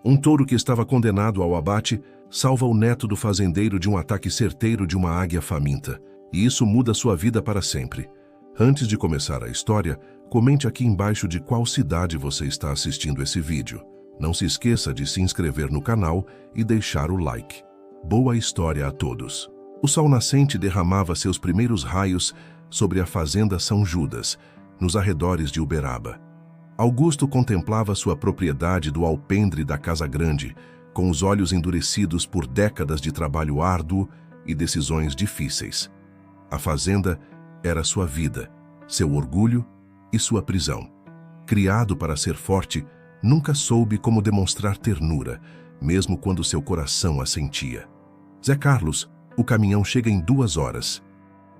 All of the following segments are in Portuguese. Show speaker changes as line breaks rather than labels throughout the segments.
Um touro que estava condenado ao abate salva o neto do fazendeiro de um ataque certeiro de uma águia faminta, e isso muda sua vida para sempre. Antes de começar a história, comente aqui embaixo de qual cidade você está assistindo esse vídeo. Não se esqueça de se inscrever no canal e deixar o like. Boa história a todos! O sol nascente derramava seus primeiros raios sobre a fazenda São Judas, nos arredores de Uberaba. Augusto contemplava sua propriedade do alpendre da Casa Grande, com os olhos endurecidos por décadas de trabalho árduo e decisões difíceis. A fazenda era sua vida, seu orgulho e sua prisão. Criado para ser forte, nunca soube como demonstrar ternura, mesmo quando seu coração a sentia. Zé Carlos, o caminhão chega em 2 horas.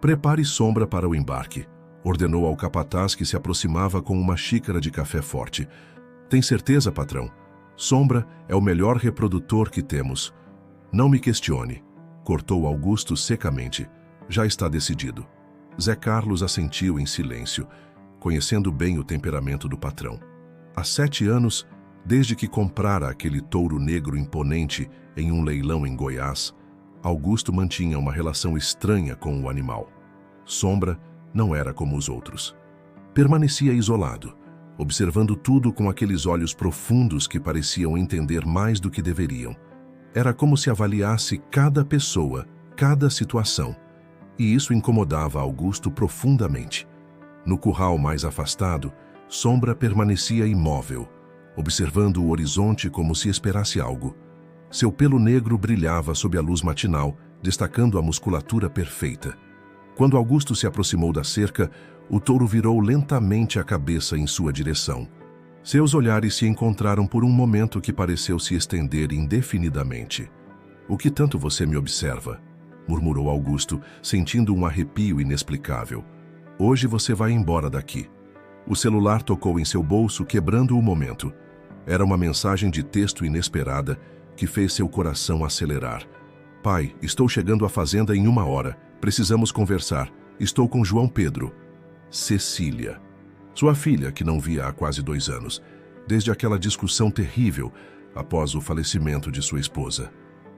Prepare sombra para o embarque, ordenou ao capataz que se aproximava com uma xícara de café forte. Tem certeza, patrão? Sombra é o melhor reprodutor que temos. Não me questione, cortou Augusto secamente. Já está decidido. Zé Carlos assentiu em silêncio, conhecendo bem o temperamento do patrão. Há 7 anos, desde que comprara aquele touro negro imponente em um leilão em Goiás, Augusto mantinha uma relação estranha com o animal. Sombra não era como os outros. Permanecia isolado, observando tudo com aqueles olhos profundos que pareciam entender mais do que deveriam. Era como se avaliasse cada pessoa, cada situação, e isso incomodava Augusto profundamente. No curral mais afastado, Sombra permanecia imóvel, observando o horizonte como se esperasse algo. Seu pelo negro brilhava sob a luz matinal, destacando a musculatura perfeita. Quando Augusto se aproximou da cerca, o touro virou lentamente a cabeça em sua direção. Seus olhares se encontraram por um momento que pareceu se estender indefinidamente. "O que tanto você me observa?", murmurou Augusto, sentindo um arrepio inexplicável. "Hoje você vai embora daqui." O celular tocou em seu bolso, quebrando o momento. Era uma mensagem de texto inesperada que fez seu coração acelerar. "Pai, estou chegando à fazenda em 1 hora. Precisamos conversar. Estou com João Pedro." Cecília. Sua filha, que não via há quase 2 anos, desde aquela discussão terrível após o falecimento de sua esposa.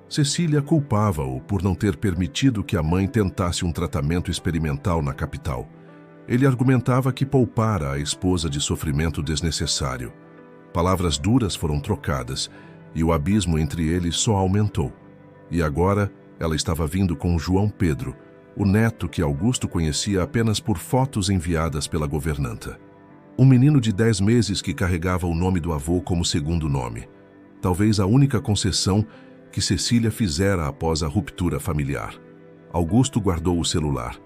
Cecília culpava-o por não ter permitido que a mãe tentasse um tratamento experimental na capital. Ele argumentava que poupara a esposa de sofrimento desnecessário. Palavras duras foram trocadas e o abismo entre eles só aumentou. E agora ela estava vindo com João Pedro, o neto que Augusto conhecia apenas por fotos enviadas pela governanta. Um menino de 10 meses que carregava o nome do avô como segundo nome. Talvez a única concessão que Cecília fizera após a ruptura familiar. Augusto guardou o celular,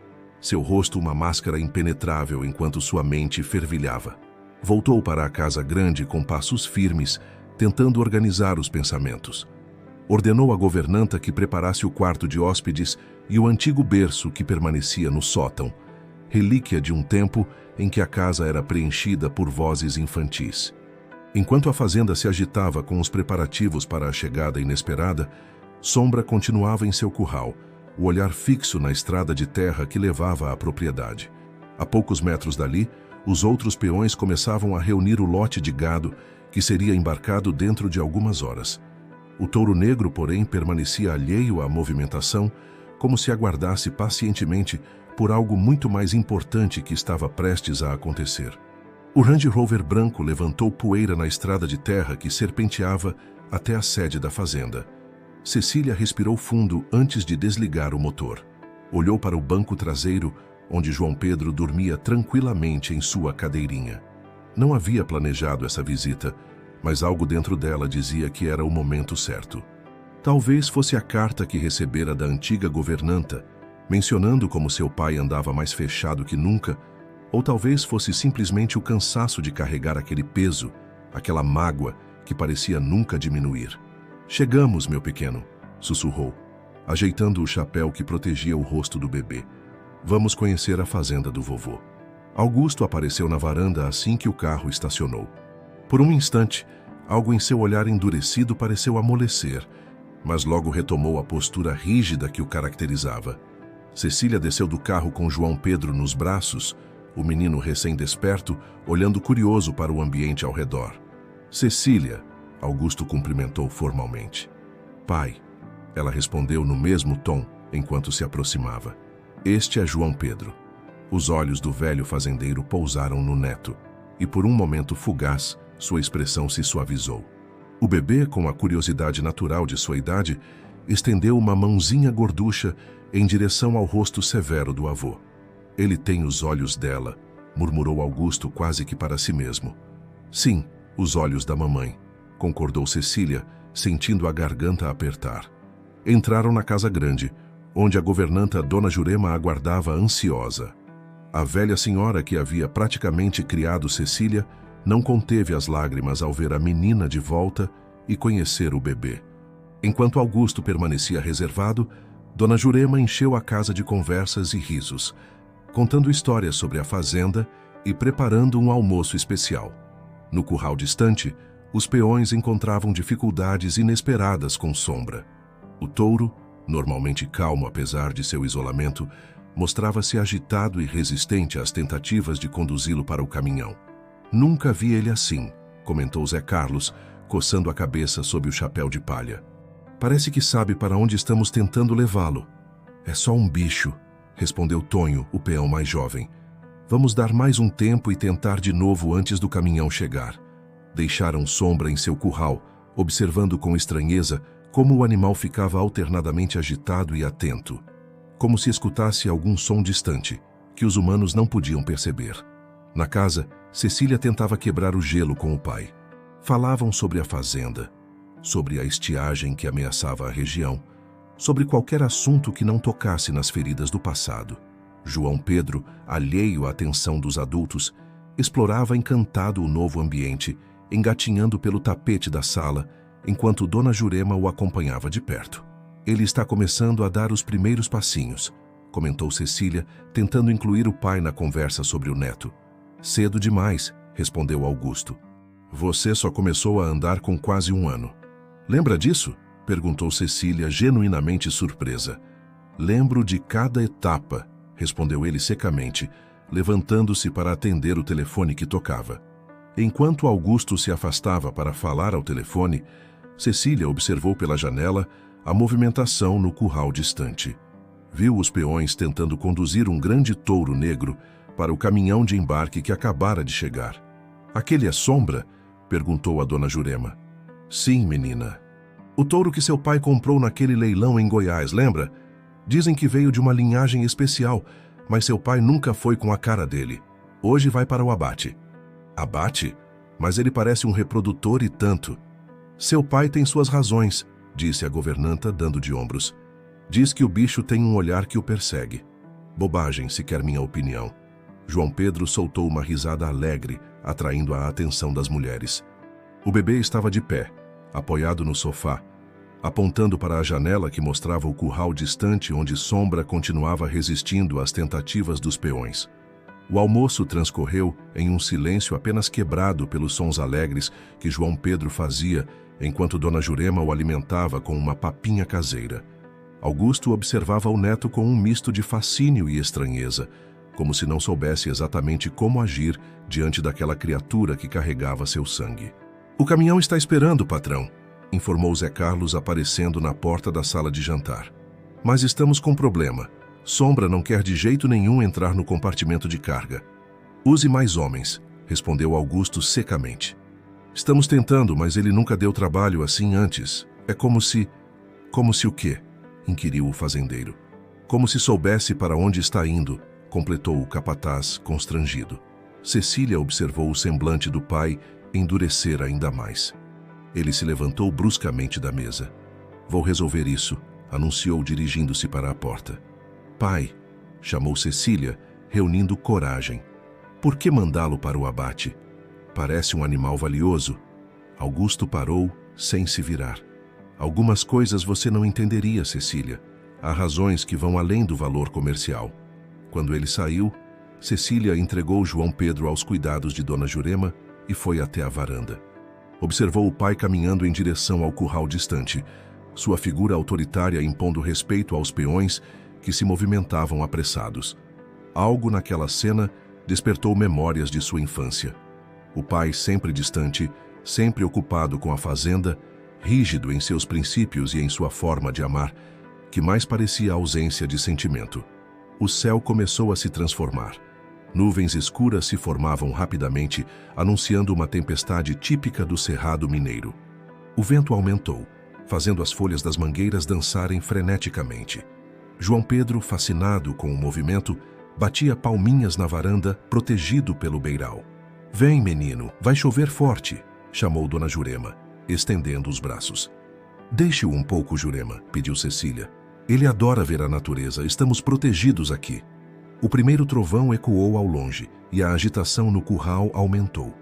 seu rosto uma máscara impenetrável enquanto sua mente fervilhava. Voltou para a Casa Grande com passos firmes, tentando organizar os pensamentos. Ordenou à governanta que preparasse o quarto de hóspedes e o antigo berço que permanecia no sótão, relíquia de um tempo em que a casa era preenchida por vozes infantis. Enquanto a fazenda se agitava com os preparativos para a chegada inesperada, Sombra continuava em seu curral, o olhar fixo na estrada de terra que levava à propriedade. A poucos metros dali, os outros peões começavam a reunir o lote de gado que seria embarcado dentro de algumas horas. O touro negro, porém, permanecia alheio à movimentação, como se aguardasse pacientemente por algo muito mais importante que estava prestes a acontecer. O Range Rover branco levantou poeira na estrada de terra que serpenteava até a sede da fazenda. Cecília respirou fundo antes de desligar o motor. Olhou para o banco traseiro, onde João Pedro dormia tranquilamente em sua cadeirinha. Não havia planejado essa visita, mas algo dentro dela dizia que era o momento certo. Talvez fosse a carta que recebera da antiga governanta, mencionando como seu pai andava mais fechado que nunca, ou talvez fosse simplesmente o cansaço de carregar aquele peso, aquela mágoa que parecia nunca diminuir. "Chegamos, meu pequeno", sussurrou, ajeitando o chapéu que protegia o rosto do bebê. "Vamos conhecer a fazenda do vovô." Augusto apareceu na varanda assim que o carro estacionou. Por um instante, algo em seu olhar endurecido pareceu amolecer, mas logo retomou a postura rígida que o caracterizava. Cecília desceu do carro com João Pedro nos braços, o menino recém-desperto, olhando curioso para o ambiente ao redor. "Cecília", Augusto cumprimentou formalmente. Pai, ela respondeu no mesmo tom enquanto se aproximava. Este é João Pedro. Os olhos do velho fazendeiro pousaram no neto, e por um momento fugaz, sua expressão se suavizou. O bebê, com a curiosidade natural de sua idade, estendeu uma mãozinha gorducha em direção ao rosto severo do avô. Ele tem os olhos dela, murmurou Augusto quase que para si mesmo. Sim, os olhos da mamãe, concordou Cecília, sentindo a garganta apertar. Entraram na casa grande, onde a governanta Dona Jurema aguardava ansiosa. A velha senhora que havia praticamente criado Cecília não conteve as lágrimas ao ver a menina de volta e conhecer o bebê. Enquanto Augusto permanecia reservado, Dona Jurema encheu a casa de conversas e risos, contando histórias sobre a fazenda e preparando um almoço especial. No curral distante, os peões encontravam dificuldades inesperadas com Sombra. O touro, normalmente calmo apesar de seu isolamento, mostrava-se agitado e resistente às tentativas de conduzi-lo para o caminhão. Nunca vi ele assim, comentou Zé Carlos, coçando a cabeça sob o chapéu de palha. Parece que sabe para onde estamos tentando levá-lo. É só um bicho, respondeu Tonho, o peão mais jovem. Vamos dar mais um tempo e tentar de novo antes do caminhão chegar. Deixaram Sombra em seu curral, observando com estranheza como o animal ficava alternadamente agitado e atento, como se escutasse algum som distante, que os humanos não podiam perceber. Na casa, Cecília tentava quebrar o gelo com o pai. Falavam sobre a fazenda, sobre a estiagem que ameaçava a região, sobre qualquer assunto que não tocasse nas feridas do passado. João Pedro, alheio à atenção dos adultos, explorava encantado o novo ambiente, engatinhando pelo tapete da sala, enquanto Dona Jurema o acompanhava de perto. Ele está começando a dar os primeiros passinhos, comentou Cecília, tentando incluir o pai na conversa sobre o neto. Cedo demais, respondeu Augusto. Você só começou a andar com quase 1 ano. Lembra disso? Perguntou Cecília, genuinamente surpresa. Lembro de cada etapa, respondeu ele secamente, levantando-se para atender o telefone que tocava. Enquanto Augusto se afastava para falar ao telefone, Cecília observou pela janela a movimentação no curral distante. Viu os peões tentando conduzir um grande touro negro para o caminhão de embarque que acabara de chegar. Aquele é Sombra? Perguntou a Dona Jurema. Sim, menina. O touro que seu pai comprou naquele leilão em Goiás, lembra? Dizem que veio de uma linhagem especial, mas seu pai nunca foi com a cara dele. Hoje vai para o abate. Abate? Mas ele parece um reprodutor e tanto. Seu pai tem suas razões, disse a governanta, dando de ombros. Diz que o bicho tem um olhar que o persegue. Bobagem, se quer minha opinião. João Pedro soltou uma risada alegre, atraindo a atenção das mulheres. O bebê estava de pé, apoiado no sofá, apontando para a janela que mostrava o curral distante onde Sombra continuava resistindo às tentativas dos peões. O almoço transcorreu em um silêncio apenas quebrado pelos sons alegres que João Pedro fazia enquanto Dona Jurema o alimentava com uma papinha caseira. Augusto observava o neto com um misto de fascínio e estranheza, como se não soubesse exatamente como agir diante daquela criatura que carregava seu sangue. O caminhão está esperando, patrão, informou Zé Carlos aparecendo na porta da sala de jantar. Mas estamos com problema. Sombra não quer de jeito nenhum entrar no compartimento de carga. Use mais homens, respondeu Augusto secamente. Estamos tentando, mas ele nunca deu trabalho assim antes. É como se... Como se o quê? Inquiriu o fazendeiro. Como se soubesse para onde está indo, completou o capataz, constrangido. Cecília observou o semblante do pai endurecer ainda mais. Ele se levantou bruscamente da mesa. Vou resolver isso, anunciou dirigindo-se para a porta. Pai, chamou Cecília, reunindo coragem. Por que mandá-lo para o abate? Parece um animal valioso. Augusto parou, sem se virar. Algumas coisas você não entenderia, Cecília. Há razões que vão além do valor comercial. Quando ele saiu, Cecília entregou João Pedro aos cuidados de Dona Jurema e foi até a varanda. Observou o pai caminhando em direção ao curral distante, sua figura autoritária impondo respeito aos peões que se movimentavam apressados. Algo naquela cena despertou memórias de sua infância. O pai, sempre distante, sempre ocupado com a fazenda, rígido em seus princípios e em sua forma de amar, que mais parecia ausência de sentimento. O céu começou a se transformar. Nuvens escuras se formavam rapidamente, anunciando uma tempestade típica do Cerrado Mineiro. O vento aumentou, fazendo as folhas das mangueiras dançarem freneticamente. João Pedro, fascinado com o movimento, batia palminhas na varanda, protegido pelo beiral. "Vem, menino, vai chover forte", chamou Dona Jurema, estendendo os braços. "Deixe-o um pouco, Jurema", pediu Cecília. "Ele adora ver a natureza, estamos protegidos aqui." O primeiro trovão ecoou ao longe e a agitação no curral aumentou.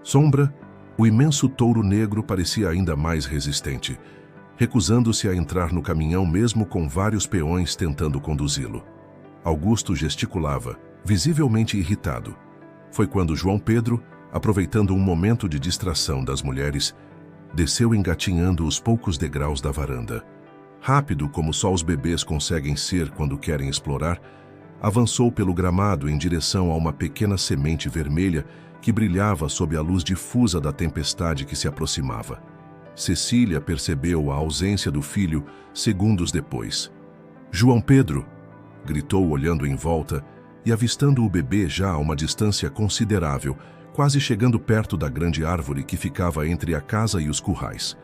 Sombra, o imenso touro negro parecia ainda mais resistente, recusando-se a entrar no caminhão mesmo com vários peões tentando conduzi-lo. Augusto gesticulava, visivelmente irritado. Foi quando João Pedro, aproveitando um momento de distração das mulheres, desceu engatinhando os poucos degraus da varanda. Rápido como só os bebês conseguem ser quando querem explorar, avançou pelo gramado em direção a uma pequena semente vermelha que brilhava sob a luz difusa da tempestade que se aproximava. Cecília percebeu a ausência do filho segundos depois. "João Pedro!" gritou olhando em volta e avistando o bebê já a uma distância considerável, quase chegando perto da grande árvore que ficava entre a casa e os currais.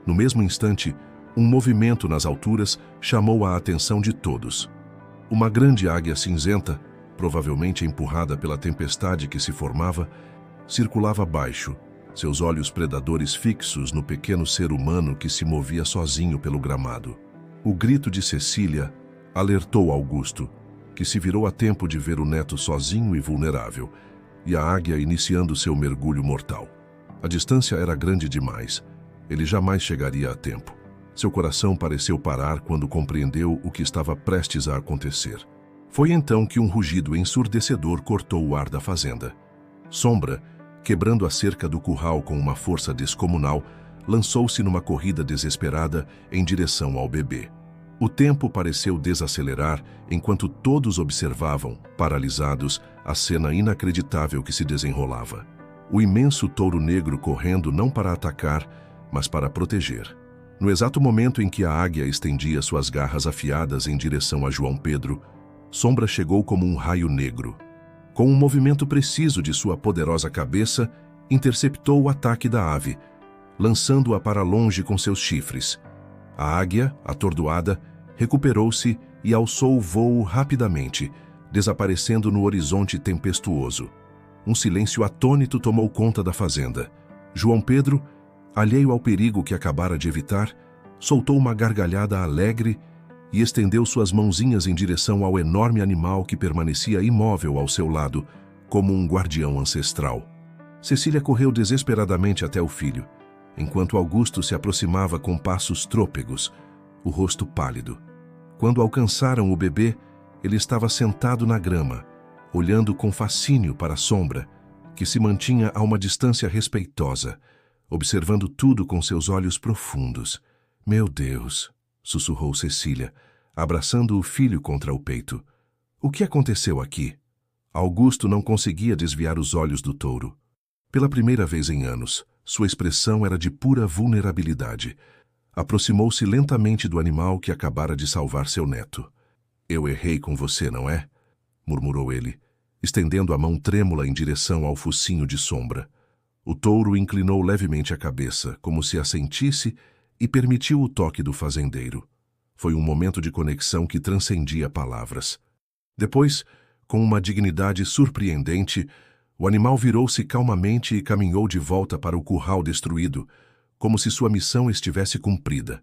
No mesmo instante, um movimento nas alturas chamou a atenção de todos. Uma grande águia cinzenta, provavelmente empurrada pela tempestade que se formava, circulava abaixo, seus olhos predadores fixos no pequeno ser humano que se movia sozinho pelo gramado. O grito de Cecília alertou Augusto, que se virou a tempo de ver o neto sozinho e vulnerável, e a águia iniciando seu mergulho mortal. A distância era grande demais. Ele jamais chegaria a tempo. Seu coração pareceu parar quando compreendeu o que estava prestes a acontecer. Foi então que um rugido ensurdecedor cortou o ar da fazenda. Sombra, quebrando a cerca do curral com uma força descomunal, lançou-se numa corrida desesperada em direção ao bebê. O tempo pareceu desacelerar enquanto todos observavam, paralisados, a cena inacreditável que se desenrolava. O imenso touro negro correndo não para atacar, mas para proteger. No exato momento em que a águia estendia suas garras afiadas em direção a João Pedro, Sombra chegou como um raio negro. Com um movimento preciso de sua poderosa cabeça, interceptou o ataque da ave, lançando-a para longe com seus chifres. A águia, atordoada, recuperou-se e alçou o vôo rapidamente, desaparecendo no horizonte tempestuoso. Um silêncio atônito tomou conta da fazenda. João Pedro, alheio ao perigo que acabara de evitar, soltou uma gargalhada alegre e estendeu suas mãozinhas em direção ao enorme animal que permanecia imóvel ao seu lado, como um guardião ancestral. Cecília correu desesperadamente até o filho, enquanto Augusto se aproximava com passos trôpegos, o rosto pálido. Quando alcançaram o bebê, ele estava sentado na grama, olhando com fascínio para a Sombra, que se mantinha a uma distância respeitosa, observando tudo com seus olhos profundos. "Meu Deus!" sussurrou Cecília, abraçando o filho contra o peito. "O que aconteceu aqui?" Augusto não conseguia desviar os olhos do touro. Pela primeira vez em anos, sua expressão era de pura vulnerabilidade. Aproximou-se lentamente do animal que acabara de salvar seu neto. "Eu errei com você, não é?" murmurou ele, estendendo a mão trêmula em direção ao focinho de Sombra. O touro inclinou levemente a cabeça, como se assentisse, e permitiu o toque do fazendeiro. Foi um momento de conexão que transcendia palavras. Depois, com uma dignidade surpreendente, o animal virou-se calmamente e caminhou de volta para o curral destruído, como se sua missão estivesse cumprida.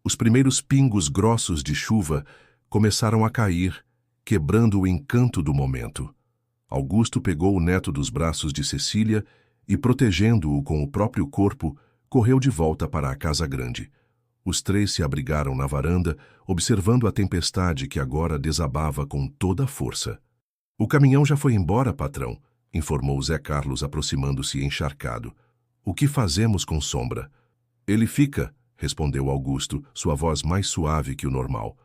Os primeiros pingos grossos de chuva começaram a cair, quebrando o encanto do momento. Augusto pegou o neto dos braços de Cecília e, protegendo-o com o próprio corpo, correu de volta para a casa grande. Os três se abrigaram na varanda, observando a tempestade que agora desabava com toda a força. "O caminhão já foi embora, patrão", informou Zé Carlos, aproximando-se encharcado. "O que fazemos com Sombra?" "Ele fica", respondeu Augusto, sua voz mais suave que o normal.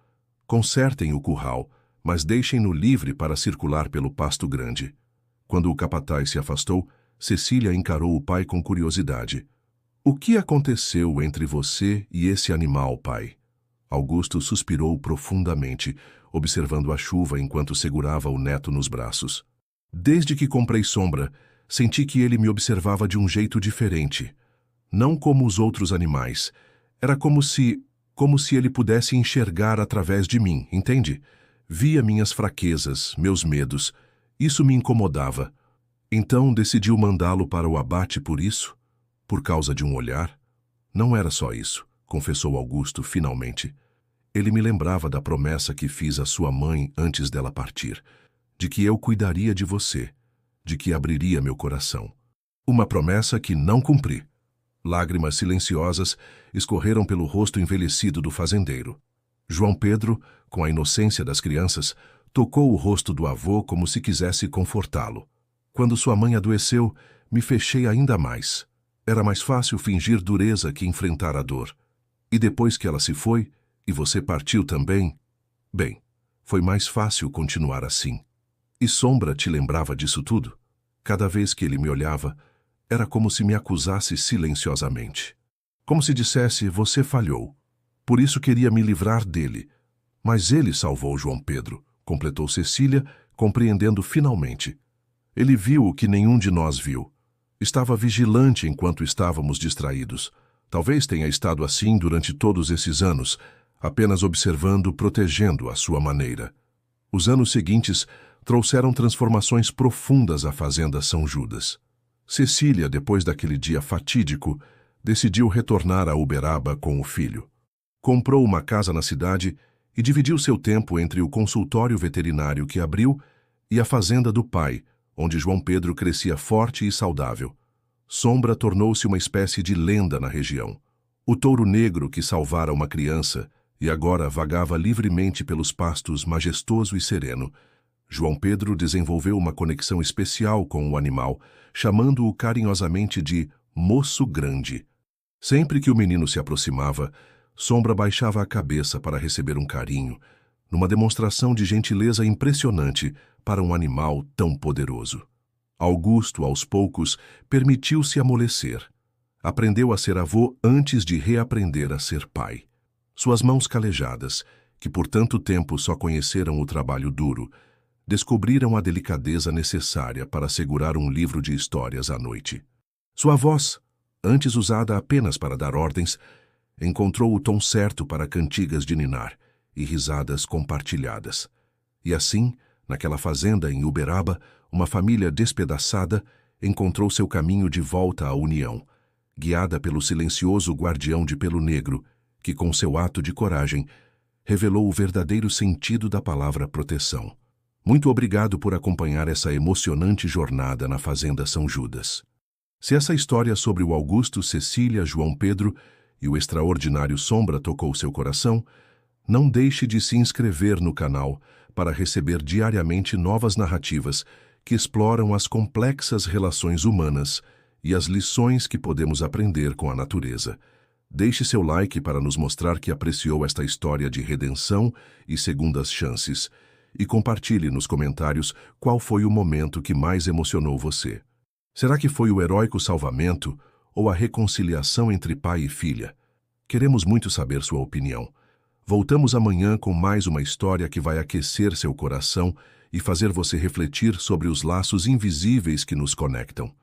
"Consertem o curral, mas deixem-no livre para circular pelo pasto grande." Quando o capataz se afastou, Cecília encarou o pai com curiosidade. O que aconteceu entre você e esse animal, pai? Augusto suspirou profundamente, observando a chuva enquanto segurava o neto nos braços. Desde que comprei Sombra, senti que ele me observava de um jeito diferente. Não como os outros animais. Era como se ele pudesse enxergar através de mim, entende? Via minhas fraquezas, meus medos. Isso me incomodava. Então decidiu mandá-lo para o abate por isso? Por causa de um olhar? Não era só isso, confessou Augusto finalmente. Ele me lembrava da promessa que fiz à sua mãe antes dela partir, de que eu cuidaria de você, de que abriria meu coração. Uma promessa que não cumpri. Lágrimas silenciosas escorreram pelo rosto envelhecido do fazendeiro. João Pedro, com a inocência das crianças, tocou o rosto do avô como se quisesse confortá-lo. Quando sua mãe adoeceu, me fechei ainda mais. Era mais fácil fingir dureza que enfrentar a dor. E depois que ela se foi, e você partiu também, bem, foi mais fácil continuar assim. E Sombra te lembrava disso tudo? Cada vez que ele me olhava, era como se me acusasse silenciosamente. Como se dissesse, você falhou. Por isso queria me livrar dele. Mas ele salvou João Pedro, completou Cecília, compreendendo finalmente. Ele viu o que nenhum de nós viu. Estava vigilante enquanto estávamos distraídos. Talvez tenha estado assim durante todos esses anos, apenas observando, protegendo à sua maneira. Os anos seguintes trouxeram transformações profundas à fazenda São Judas. Cecília, depois daquele dia fatídico, decidiu retornar a Uberaba com o filho. Comprou uma casa na cidade e dividiu seu tempo entre o consultório veterinário que abriu e a fazenda do pai, onde João Pedro crescia forte e saudável. Sombra tornou-se uma espécie de lenda na região. O touro negro que salvara uma criança e agora vagava livremente pelos pastos majestoso e sereno. João Pedro desenvolveu uma conexão especial com o animal, chamando-o carinhosamente de Moço Grande. Sempre que o menino se aproximava, Sombra baixava a cabeça para receber um carinho, numa demonstração de gentileza impressionante para um animal tão poderoso. Augusto, aos poucos, permitiu-se amolecer. Aprendeu a ser avô antes de reaprender a ser pai. Suas mãos calejadas, que por tanto tempo só conheceram o trabalho duro, descobriram a delicadeza necessária para segurar um livro de histórias à noite. Sua voz, antes usada apenas para dar ordens, encontrou o tom certo para cantigas de ninar e risadas compartilhadas. E assim, naquela fazenda em Uberaba, uma família despedaçada encontrou seu caminho de volta à união, guiada pelo silencioso guardião de pelo negro, que com seu ato de coragem revelou o verdadeiro sentido da palavra proteção. Muito obrigado por acompanhar essa emocionante jornada na Fazenda São Judas. Se essa história sobre o Augusto, Cecília, João Pedro e o extraordinário Sombra tocou seu coração, não deixe de se inscrever no canal para receber diariamente novas narrativas que exploram as complexas relações humanas e as lições que podemos aprender com a natureza. Deixe seu like para nos mostrar que apreciou esta história de redenção e segundas chances, e compartilhe nos comentários qual foi o momento que mais emocionou você. Será que foi o heróico salvamento ou a reconciliação entre pai e filha? Queremos muito saber sua opinião. Voltamos amanhã com mais uma história que vai aquecer seu coração e fazer você refletir sobre os laços invisíveis que nos conectam.